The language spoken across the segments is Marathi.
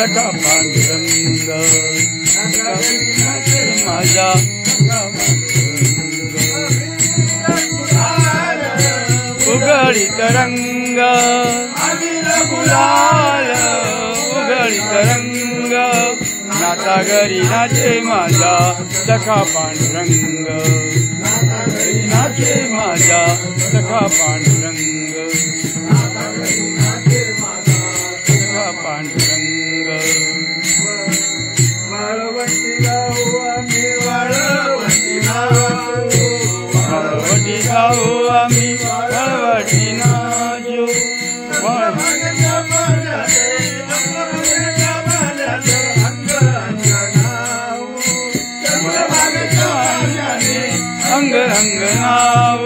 सखा पांडुरंग माझा उघडीत रंग गुलाल उघडीत रंग नाता घरी नाचे माझा सखा पांडुरंग नाचे माझा सखा पांडुरंग सखा पांडुरंग वाळवंटी गाऊ आम्ही वाळवंटी गाऊ आम्ही वाळवंटी नाचू अंग अंग नाव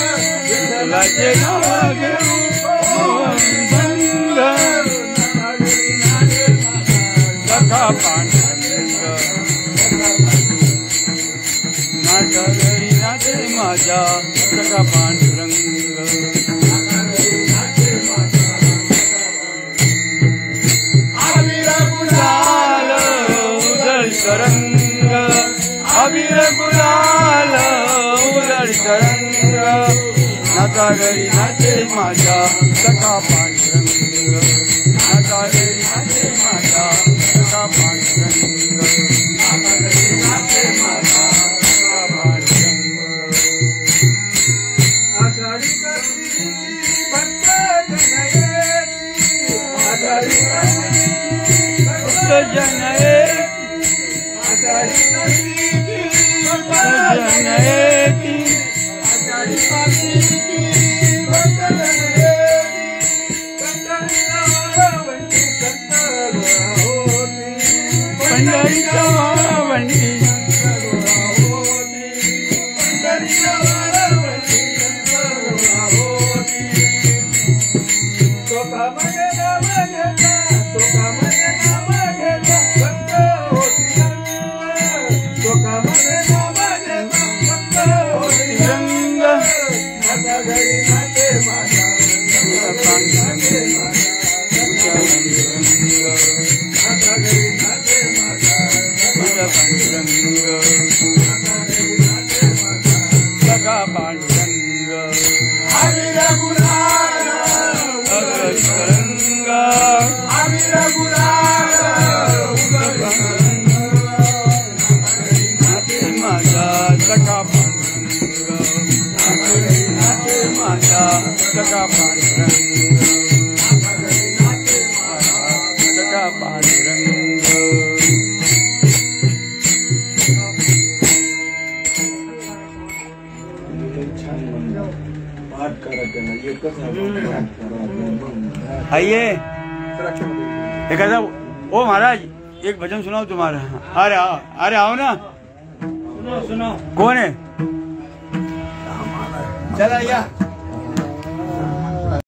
विठ्ठलाचे नाव घेऊ सखा पांडुरंग नाचा घरी नाचे माझा सखा पांडुरंग रंग अबीर गुलाल उलट रंग नाचा घरी नाचे माझा सखा पांडुरंग नाचा घरी नाचे माझा सखा पांडुरंग नाचा घरी नाचे माझा सखा पांडुरंग आषाढी करती भक्त जनयेती आषाढी करती भक्त जनयेती जनयेती पंढरीच्या वाळवंटी सखा पांडुरंग अबीर गुलाल रंग अबीर गुलाल नाचे माझा सखा पांडुरंग नाचे माझा सखा पांडुरंग सखा पांडुरंग आइए एक ऐसा ओ महाराज एक भजन सुनाओ तुम्हारा। अरे आओ ना सुनो कौन है चला या